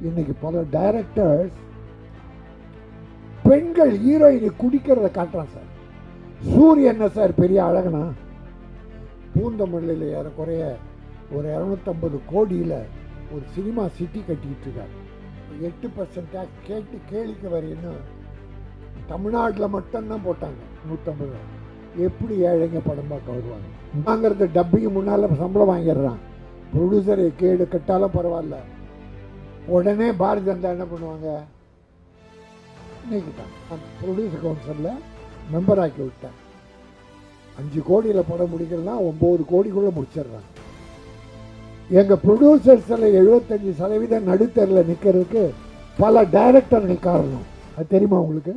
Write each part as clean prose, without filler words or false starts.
இன்னைக்கு பல டைரக்டர்ஸ் பெண்கள் ஹீரோயினை குடிக்கிறத காட்டுறான் சார். சூரியன் என்ன சார் பெரிய அழகனா? பூந்தமல்லியில் ஏறக்குறைய ஒரு 250 கோடியில் ஒரு சினிமா சிட்டி கட்டிக்கிட்டு இருக்காரு. 8% டேக்ஸ் கேட்டு கேளிக்கை வரைன்னு தமிழ்நாட்டில் மட்டும்தான் போட்டாங்க. 150 எப்படி ஏழைங்க படம் பார்க்க வருவாங்க? வாங்கிறது டப்பிக்கு முன்னால் சம்பளம் வாங்கிடுறான். ப்ரொடியூசரை கேடு கட்டாலும் பரவாயில்ல. உடனே பாரதிய ஜனதா என்ன பண்ணுவாங்க? இன்னைக்கு தான் ப்ரொடியூசர் கவுன்சிலில் மெம்பர் ஆக்கி விட்டேன். 5 கோடியில் படம் முடிக்கிறதுனா 9 கோடிக்குள்ளே முடிச்சிடுறாங்க. எங்கள் ப்ரொடியூசர்ஸில் 75% நடுத்தரில் நிற்கிறதுக்கு பல டைரக்டர்கள் காரணம். அது தெரியுமா உங்களுக்கு?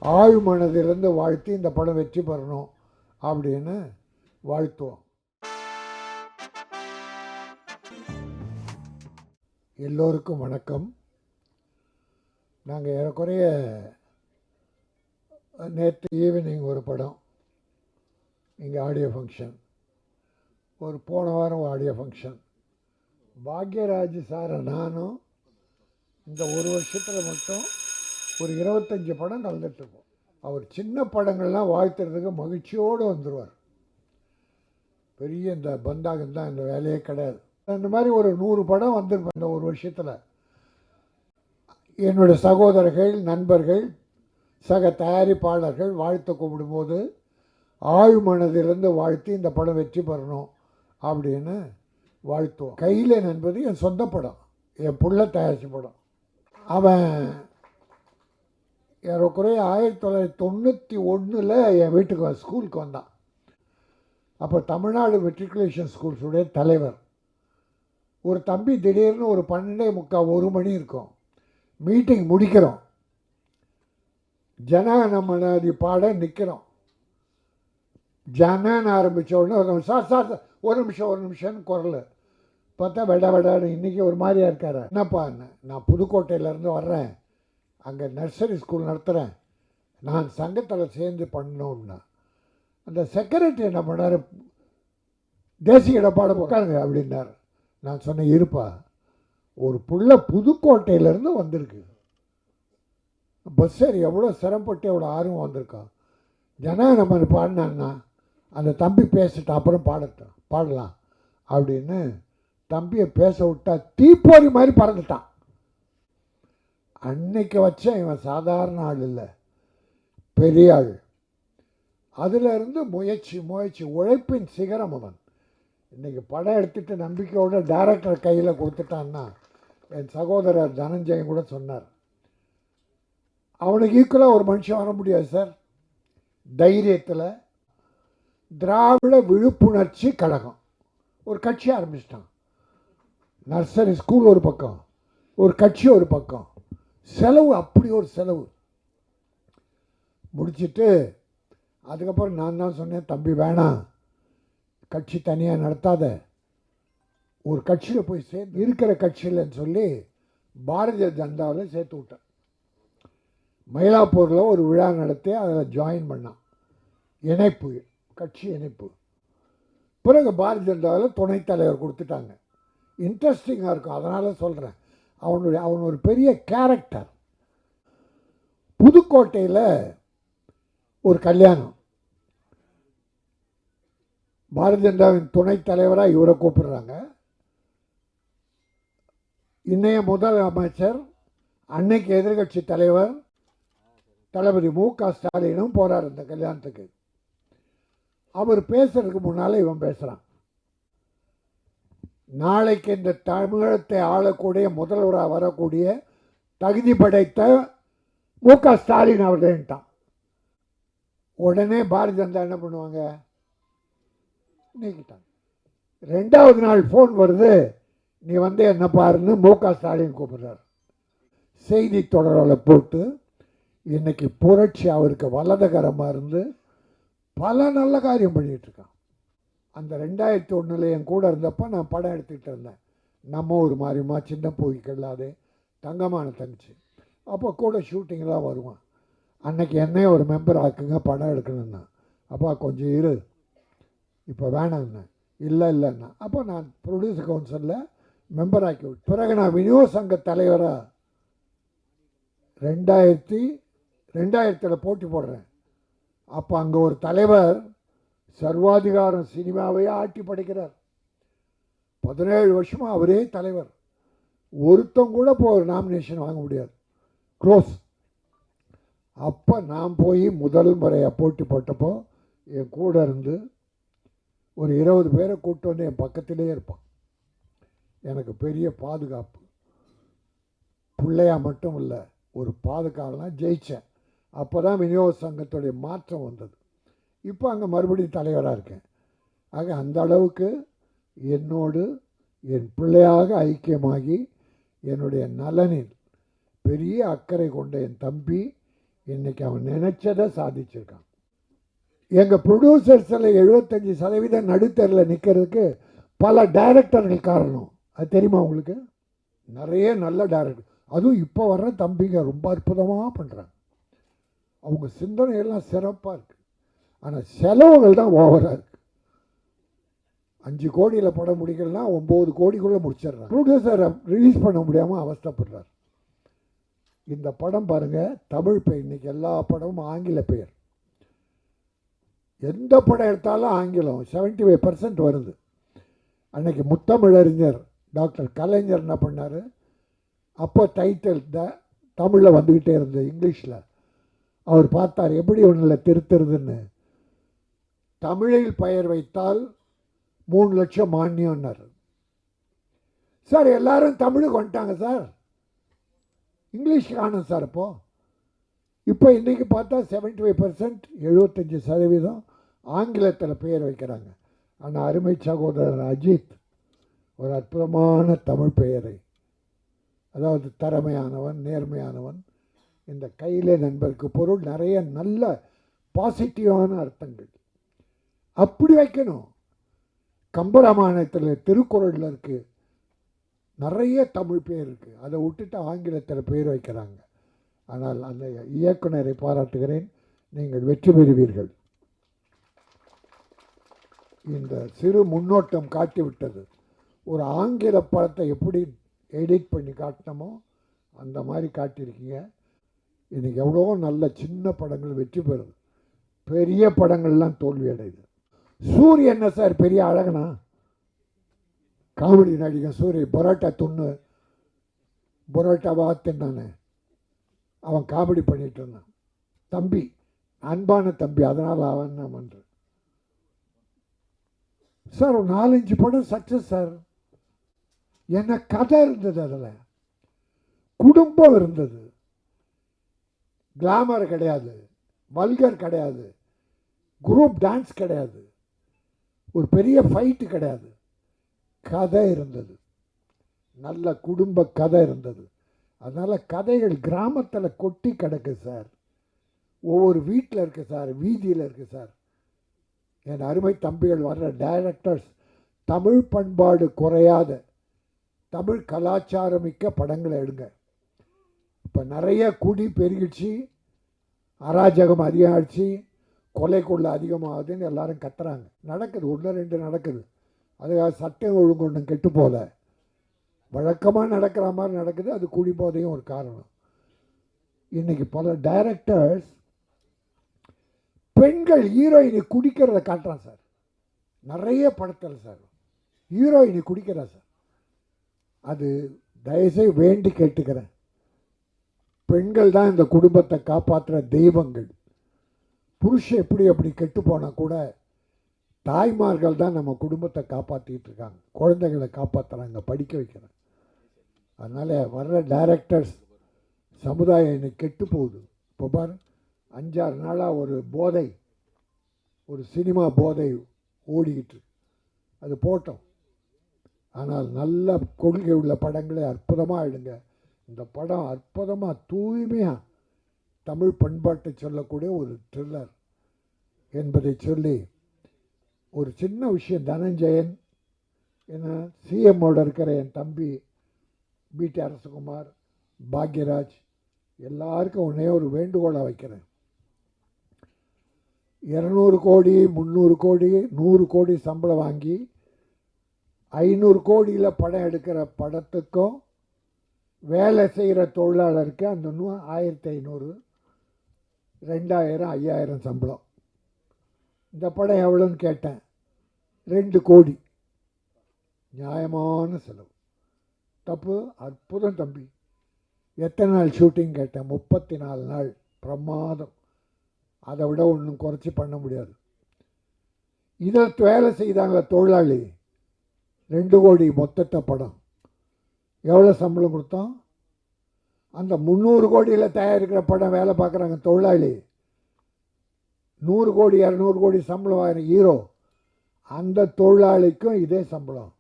ஆழ் மனதிலிருந்து வாழ்த்தி இந்த படம் வெற்றி பெறணும் அப்படின்னு வாழ்த்துவோம். எல்லோருக்கும் வணக்கம். நாங்கள் ஏறக்குறைய நேற்று ஈவினிங் ஒரு படம் இங்கே ஆடியோ ஃபங்க்ஷன், ஒரு போன வாரம் ஆடியோ ஃபங்க்ஷன். பாக்யராஜ் சாரை நானும் இந்த ஒரு வருஷத்தில் மட்டும் ஒரு 25 படம் கலந்துட்டுருக்கோம். அவர் சின்ன படங்கள்லாம் வாழ்த்துறதுக்கு மகிழ்ச்சியோடு வந்துடுவார். பெரிய இந்த பந்தாகந்தா இந்த வேலையே கிடையாது. அந்த மாதிரி ஒரு 100 படம் வந்திருப்பேன் இந்த ஒரு வருஷத்தில். என்னுடைய சகோதரர்கள், நண்பர்கள், சக தயாரிப்பாளர்கள் வாழ்த்து கூப்பிடும்போது ஆழ் மனதிலிருந்து வாழ்த்தி இந்த படம் வெற்றி பெறணும் அப்படின்னு வாழ்த்துவோம். கையிலன் என்பது என் சொந்த படம், என் புள்ள தயாரித்த படம். அவன் ஏறக்குறைய 1991 என் வீட்டுக்கு ஸ்கூலுக்கு வந்தான். அப்போ தமிழ்நாடு மெட்ரிகுலேஷன் ஸ்கூல்ஸுடைய தலைவர். ஒரு தம்பி திடீர்னு ஒரு 12:45 1 மணி இருக்கும், மீட்டிங் முடிக்கிறோம், ஜனகணமனதி பாட நிற்கிறோம். ஜனன்னு ஆரம்பித்த உடனே சார் சார் ஒரு நிமிஷம்னு குரல் பார்த்தா விடான்னு இன்றைக்கி ஒரு மாதிரியாக இருக்கார். என்னப்பா, நான் புதுக்கோட்டையிலேருந்து வர்றேன், அங்கே நர்சரி ஸ்கூல் நடத்துகிறேன், நான் சங்கத்தில் சேர்ந்து பண்ணணும்னா அந்த செக்ரட்டரி என்ன பண்ணார், தேசிய இடப்பாட உட்காருங்க அப்படின்னார். நான் சொன்னேன், இருப்பா, ஒரு புள்ள புதுக்கோட்டையிலேருந்து வந்திருக்கு, பஸ் ஏறி எவ்வளோ சிரமப்பட்டு எவ்வளோ ஆர்வம் வந்திருக்கான், ஜனகணமன பாடினான்னா அந்த தம்பி பேசிட்டான், அப்புறம் பாடலாம் அப்படின்னு தம்பியை பேச விட்டா தீப்பொறி மாதிரி பறந்துட்டான். அன்னைக்கு வச்ச இவன் சாதாரண ஆள் இல்லை, பெரிய ஆள். அதிலிருந்து முயற்சி உழைப்பின் சிகரம் அவன். இன்றைக்கி படம் எடுத்துகிட்டு நம்பிக்கையோட டைரக்டர் கையில் கொடுத்துட்டான்னா, என் சகோதரர் தனஞ்சயன் கூட சொன்னார், அவனுக்கு ஈக்குவலாக ஒரு மனுஷன் வர முடியாது சார். தைரியத்தில் திராவிட விழிப்புணர்ச்சி கழகம் ஒரு கட்சி ஆரம்பிச்சிட்டான். நர்சரி ஸ்கூல் ஒரு பக்கம், ஒரு கட்சி ஒரு பக்கம், செலவு அப்படி ஒரு செலவு முடிச்சுட்டு அதுக்கப்புறம் நான் தான் சொன்னேன், தம்பி வேணாம், கட்சி தனியாக நடத்தாத, ஒரு கட்சியில் போய் சேர்ந்து இருக்கிற கட்சியில்ன்னு சொல்லி பாரதிய ஜனதாவில் சேர்த்து விட்டேன். மயிலாப்பூரில் ஒரு விழா நடத்தி அதில் ஜாயின் பண்ணான், இணைப்பு, கட்சி இணைப்பு. பிறகு பாரதிய ஜனதாவில் துணைத் தலைவர் கொடுத்துட்டாங்க. இன்ட்ரெஸ்டிங்காக இருக்கும், அதனால் சொல்கிறேன். அவன் ஒரு பெரிய கேரக்டர். புதுக்கோட்டையில் ஒரு கல்யாணம், பாரதிய ஜனதாவின் துணைத் தலைவராக இவரை கூப்பிடுறாங்க. இன்னைய முதல் அமைச்சர், அன்னைக்கு எதிர்கட்சி தலைவர் தளபதி மு.க. ஸ்டாலினும் போகிறார் இந்த கல்யாணத்துக்கு. அவர் பேசுறதுக்கு முன்னால் இவன் பேசுகிறான், நாளைக்கு இந்த தமிழகத்தை ஆளக்கூடிய முதல்வராக வரக்கூடிய தகுதி படைத்த மு.க. ஸ்டாலின் அவர்கள்ட்டான். உடனே பாரதிய ஜனதா என்ன பண்ணுவாங்க, நீக்கிட்டாங்க. 2வது நாள் ஃபோன் வருது, நீ வந்து என்ன பாருன்னு மு.க. ஸ்டாலின் கூப்பிடுறார். செய்தி தொடரில் போட்டு இன்னைக்கு புரட்சி அவருக்கு வலதுகரமாக இருந்து பல நல்ல காரியம் பண்ணிகிட்ருக்கான். அந்த 2001 என் கூட இருந்தப்போ நான் படம் எடுத்துக்கிட்டு இருந்தேன். நம்ம ஒரு மாதிரிமா சின்ன போய்க்கல்லாது தங்கமான தங்கச்சி, அப்போ கூட ஷூட்டிங்கெலாம் வருவான். அன்னைக்கு என்னையே ஒரு மெம்பர் ஆக்குங்க படம் எடுக்கணுன்னா, அப்பா கொஞ்சம் இரு, இப்போ வேணாண்ணா, இல்லைன்னா அப்போ நான் ப்ரொடியூசர் கவுன்சிலில் மெம்பர் ஆக்கி விட்டு பிறகு நான் விநியோக சங்க தலைவராக 2000 போட்டி போடுறேன். அப்போ அங்கே ஒரு தலைவர் சர்வாதிகாரம் சினிமாவையே ஆட்டி படைக்கிறார். 17 வருஷமாக அவரே தலைவர். ஒருத்தம் கூட ஒரு நாமினேஷன் வாங்க முடியாது, க்ளோஸ். அப்போ நான் போய் முதல் முறையாக போட்டி போட்டப்போ என் கூட இருந்து ஒரு 20 பேரை கூப்பிட்டு வந்து என் பக்கத்திலே இருப்பான். எனக்கு பெரிய பாதுகாப்பு. பிள்ளையா மட்டும் இல்லை, ஒரு பாதுகாவலாம் ஜெயித்தேன். அப்போ தான் விநியோக சங்கத்துடைய மாற்றம் வந்தது. இப்போ அங்கே மறுபடியும் தலைவராக இருக்கேன். ஆக அந்த அளவுக்கு என்னோடு என் பிள்ளையாக ஐக்கியமாகி என்னுடைய நலனில் பெரிய அக்கறை கொண்ட என் தம்பி இன்றைக்கி அவன் நினைச்சதை சாதிச்சிருக்கான். எங்கள் ப்ரொடியூசர்ஸில் 75% நடுத்தரில் நிற்கிறதுக்கு பல டைரக்டர்கள் காரணம். அது தெரியுமா உங்களுக்கு? நிறைய நல்ல டைரக்டர், அதுவும் இப்போ வர்ற தம்பிங்க ரொம்ப அற்புதமாக பண்ணுறாங்க. அவங்க சிந்தனையெல்லாம் சிறப்பாக இருக்குது. ஆனால் செலவுகள் தான் ஓவராக இருக்குது. 5 கோடியில் படம் முடிக்கலாம், 9 கோடிக்குள்ளே முடிச்சிடுறாங்க. ப்ரொடியூசரை ரிலீஸ் பண்ண முடியாமல் அவஸ்தைப்படுறார். இந்த படம் பாருங்கள், தமிழ் பெயர். இன்றைக்கி எல்லா படமும் ஆங்கில பெயர். எந்த படம் எடுத்தாலும் ஆங்கிலம் 75% வருது. அன்றைக்கி முத்தமிழறிஞர் டாக்டர் கலைஞர் என்ன பண்ணார், அப்போ டைட்டில் தமிழில் வந்துக்கிட்டே இருந்தது இங்கிலீஷில். அவர் பார்த்தார் எப்படி ஒன்றில் திருத்துறதுன்னு. தமிழில் பெயர் வைத்தால் 3 லட்சம் மானியம்னார். சார் எல்லாரும் தமிழுக்கு வந்துட்டாங்க சார், இங்கிலீஷ் காணும் சார். இப்போ இன்றைக்கி பார்த்தா 75%, 75% ஆங்கிலத்தில் பெயர் வைக்கிறாங்க. ஆனால் அருமை சகோதரர் அஜித் ஒரு அற்புதமான தமிழ் பெயரை, அதாவது திறமையானவன், நேர்மையானவன், இந்த கையிலே நண்பருக்கு பொருள், நிறைய நல்ல பாசிட்டிவான அர்த்தங்கள் அப்படி வைக்கணும். கம்பராமாயணத்தில் திருக்குறளில் இருக்குது, நிறைய தமிழ் பேர் இருக்குது. அதை விட்டுட்டு ஆங்கிலத்தில் பேர் வைக்கிறாங்க. ஆனால் அந்த இயக்குனரை பாராட்டுகிறேன், நீங்கள் வெற்றி பெறுவீர்கள். இந்த சிறு முன்னோட்டம் காட்டிவிட்டது. ஒரு ஆங்கில படத்தை எப்படி எடிட் பண்ணி காட்டினமோ அந்த மாதிரி காட்டியிருக்கீங்க. இன்றைக்கி எவ்வளோ நல்ல சின்ன படங்கள் வெற்றி பெறுது, பெரிய படங்கள்லாம் தோல்வி அடையுது. சூரிய என்ன சார் பெரிய அழகனா? காமெடி நடிகன் சூரிய பரோட்டா துண்ணு, பரோட்டாவா தின்னானே, அவன் காமெடி பண்ணிகிட்டு இருந்தான். தம்பி அன்பான தம்பி, அதனால் அவன் என்ன பண்ணுறேன் சார். ஒரு 4-5 படம் சக்ஸஸ் சார். என்ன கதை இருந்தது, அதில் குடும்பம் இருந்தது, கிளாமர் கிடையாது, வல்கர் கிடையாது, குரூப் டான்ஸ் கிடையாது, ஒரு பெரிய ஃபைட்டு கிடையாது, கதை இருந்தது, நல்ல குடும்ப கதை இருந்தது. அதனால் கதைகள் கிராமத்தில் கொட்டி கிடக்கு சார், ஒவ்வொரு வீட்டில் இருக்குது சார், வீதியில் இருக்குது சார். என் அருமை தம்பிகள் வர்ற டைரக்டர்ஸ் தமிழ் பண்பாடு குறையாத தமிழ் கலாச்சாரமிக்க படங்களை எடுங்க. இப்போ நிறைய குடி பெருகிடுச்சு, அராஜகம் அதிகமாகிடுச்சு, கொலை கொள்ள அதிகமாகுதுன்னு எல்லாரும் கத்துறாங்க. நடக்குது, 1-2 நடக்குது. அதுக்காக சட்டம் ஒழுங்கு ஒன்றும் கெட்டு போகல, வழக்கமாக நடக்கிற மாதிரி நடக்குது. அது குடி போதையும் ஒரு காரணம். இன்றைக்கி பல டைரக்டர்ஸ் பெண்கள் ஹீரோயினி குடிக்கிறத காட்டுறான் சார். நிறைய படத்தில் சார் ஹீரோயினி குடிக்கிறா சார். அது தயவுசெய்து வேண்டி கேட்டுக்கிறேன், பெண்கள் தான் இந்த குடும்பத்தை காப்பாற்றுற தெய்வங்கள். புருஷன் அப்படி கெட்டு போனால் கூட தாய்மார்கள் தான் நம்ம குடும்பத்தை காப்பாற்றிட்டு இருக்காங்க, குழந்தைகளை காப்பாற்றுறாங்க, படிக்க வைக்கிறாங்க. அதனால் வர்ற டைரக்டர்ஸ் சமுதாயம் இன்னைக்கு கெட்டு போகுது. இப்போ பாரு, 5-6 நாளாக ஒரு போதை, ஒரு சினிமா போதை ஓடிக்கிட்டு, அது போட்டோம். ஆனால் நல்ல கொள்கை உள்ள படங்களை அற்புதமாக எடுங்க. இந்த படம் அற்புதமாக தூய்மையாக தமிழ் பண்பாட்டை சொல்லக்கூடிய ஒரு த்ரில்லர் என்பதை சொல்லி, ஒரு சின்ன விஷயம், தனஞ்சயன் என்ன சிஎம்மோட இருக்கிற என் தம்பி பிடி அரசகுமார், பாக்யராஜ், எல்லாருக்கும் ஒன்றே ஒரு வேண்டுகோளாக வைக்கிறேன். 200 கோடி 300 கோடி 100 கோடி சம்பளம் வாங்கி 500 கோடியில் படம் எடுக்கிற படத்துக்கும் வேலை செய்கிற தொழிலாளருக்கு அந்த 1500, 2000, 5000 சம்பளம். இந்த படம் எவ்வளோன்னு கேட்டேன். 2 கோடி. நியாயமான செலவு. தப்பு? அற்புதம் தம்பி. எத்தனை நாள் ஷூட்டிங் கேட்டேன். 34 நாள். பிரமாதம். அதை விட ஒன்றும் குறைச்சி பண்ண முடியாது. இதில் வேலை செய்தாங்கள தொழிலாளி 2 கோடி மொத்தத்தை படம். எவ்வளோ சம்பளம் கொடுத்தோம்? அந்த 300 கோடியில் தயாரிக்கிற படம் வேலை பார்க்குறாங்க தொழிலாளி. 100 கோடி 200 கோடி சம்பளம் வாங்குற ஹீரோ, அந்த தொழிலாளிக்கும் இதே சம்பளம்.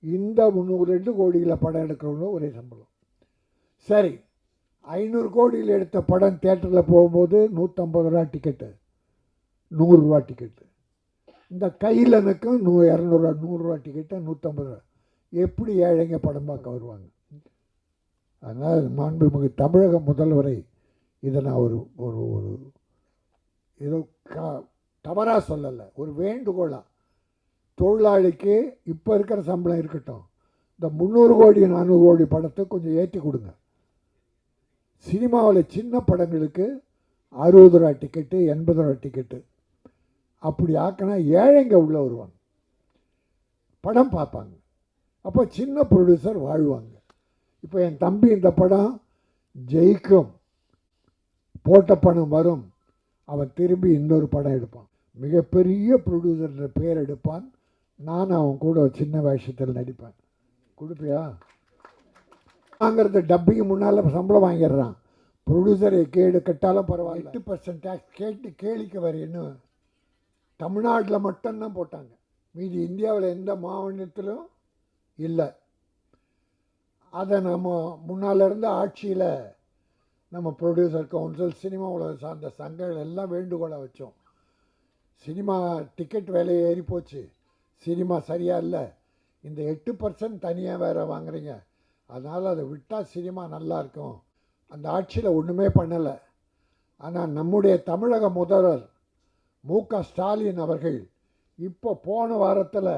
இந்த 2 கோடியில் படம் எடுக்கிறவங்களும் ஒரே சம்பளம். சரி, 500 கோடியில் எடுத்த படம் தியேட்டரில் போகும்போது 150 ரூபா டிக்கெட்டு, 100 ரூபா டிக்கெட்டு. இந்த கையிலனுக்கும் 200 ரூபா, 100 ரூபா டிக்கெட்டு, 150 ரூபா. எப்படி ஏழைங்க படம் பார்க்க வருவாங்க? அதனால் மாண்புமிகு தமிழக முதல்வரை இதை நான் ஒரு ஒரு ஒரு ஏதோ தவறாக சொல்லலை, ஒரு வேண்டுகோளாக. தொழிலாளிக்கு இப்போ இருக்கிற சம்பளம் இருக்கட்டும், இந்த 300 கோடி 400 கோடி படத்தை கொஞ்சம் ஏற்றி கொடுங்க. சினிமாவில் சின்ன படங்களுக்கு 60 ரூபா டிக்கெட்டு, 80 ரூபா டிக்கெட்டு. அப்படி ஆக்கினா ஏழைங்க உள்ளே வருவாங்க, படம் பார்ப்பாங்க. அப்போ சின்ன ப்ரொடியூசர் வாழ்வாங்க. இப்போ என் தம்பி இந்த படம் ஜெயிக்கும், போட்ட பணம் வரும், அவன் திரும்பி இன்னொரு படம் எடுப்பான், மிகப்பெரிய ப்ரொடியூசர் பேர் எடுப்பான். நான் அவன் கூட ஒரு சின்ன வேஷத்தில் நடிப்பேன். கொடுப்பியா? வாங்கிறது டப்பிங்கு முன்னால் சம்பளம் வாங்கிடுறான். ப்ரொடியூசரை கேடு கட்டாலும் பரவாயில்ல. 8% டேக்ஸ் கேட்டு கேளிக்க வரைன்னு தமிழ்நாட்டில் மட்டும்தான் போட்டாங்க. மீதி இந்தியாவில் எந்த மாநிலத்திலும் இல்லை. அதை நம்ம முன்னால் இருந்த ஆட்சியில் நம்ம ப்ரொடியூசர் கவுன்சில், சினிமா உலக சார்ந்த சங்கங்கள் எல்லாம் வேண்டுகோளை வச்சோம். சினிமா டிக்கெட் விலை ஏறி போச்சு, சினிமா சரியாக இல்லை, இந்த 8% தனியாக வேறு வாங்குறீங்க, அதனால் அதை விட்டால் சினிமா நல்லாயிருக்கும். அந்த ஆட்சியில் ஒன்றுமே பண்ணலை. ஆனால் நம்முடைய தமிழக முதல்வர் மு.க. ஸ்டாலின் அவர்கள் இப்போ போன வாரத்தில்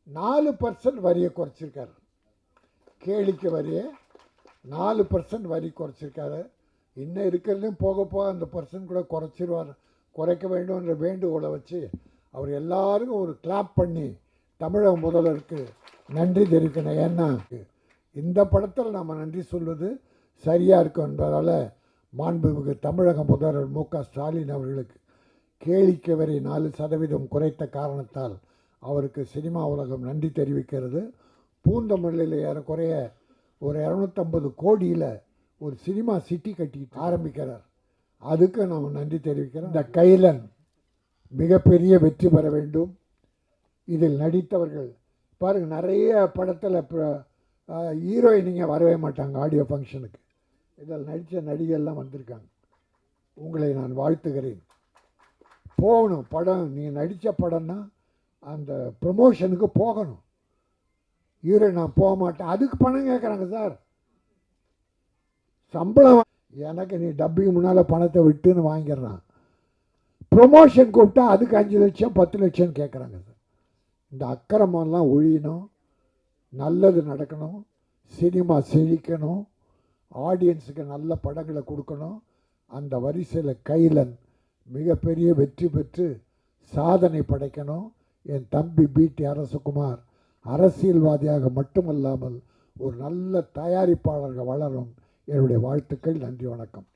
4% வரியை குறைச்சிருக்காரு. கேளிக்கை வரியை 4% வரி குறைச்சிருக்காரு. இன்னும் இருக்கிறதையும் போக போக அந்த பர்சன்ட் கூட குறைச்சிருவார், குறைக்க வேண்டும்ன்ற வேண்டுகோளை வச்சு அவர் எல்லாருக்கும் ஒரு கிளாப் பண்ணி தமிழக முதல்வருக்கு நன்றி தெரிவிக்கணும். ஏன்னா இந்த படத்தில் நம்ம நன்றி சொல்வது சரியாக இருக்கும் என்பதால் மாண்புமிகு தமிழக முதல்வர் மு.க. ஸ்டாலின் அவர்களுக்கு கேளிக்கை வரி 4% குறைத்த காரணத்தால் அவருக்கு சினிமா உலகம் நன்றி தெரிவிக்கிறது. பூந்தமல்லியில் ஏறக்குறைய ஒரு 250 கோடியில் ஒரு சினிமா சிட்டி கட்டிட்டு ஆரம்பிக்கிறார். அதுக்கு நாம் நன்றி தெரிவிக்கிறோம். இந்த கைலன் மிகப்பெரிய வெற்றி பெற வேண்டும். இதில் நடித்தவர்கள் பாருங்கள், நிறைய படத்தில் ஹீரோயினிங்க வரவே மாட்டாங்க ஆடியோ ஃபங்க்ஷனுக்கு. இதில் நடித்த நடிகர்லாம் வந்திருக்காங்க. உங்களை நான் வாழ்த்துகிறேன். போகணும் படம், நீங்கள் நடித்த படம்னா அந்த ப்ரமோஷனுக்கு போகணும். ஹீரோயின் நான் போக மாட்டேன், அதுக்கு பணம் கேட்குறாங்க சார். சம்பளம் எனக்கு நீ டப்பிங் முன்னால் பணத்தை விட்டுன்னு வாங்கிடுறான். ப்ரொமோஷன் கூப்பிட்டா அதுக்கு 5 லட்சம் 10 லட்சம் கேட்குறாங்க சார். இந்த அக்கிரமெல்லாம் ஒழியணும், நல்லது நடக்கணும், சினிமா செழிக்கணும், ஆடியன்ஸுக்கு நல்ல படங்களை கொடுக்கணும். அந்த வரிசையில் கைலன் மிகப்பெரிய வெற்றி பெற்று சாதனை படைக்கணும். என் தம்பி பி.டி. அரசகுமார் அரசியல்வாதியாக மட்டுமல்லாமல் ஒரு நல்ல தயாரிப்பாளர்கள் வளரும். என்னுடைய வாழ்த்துக்கள். நன்றி, வணக்கம்.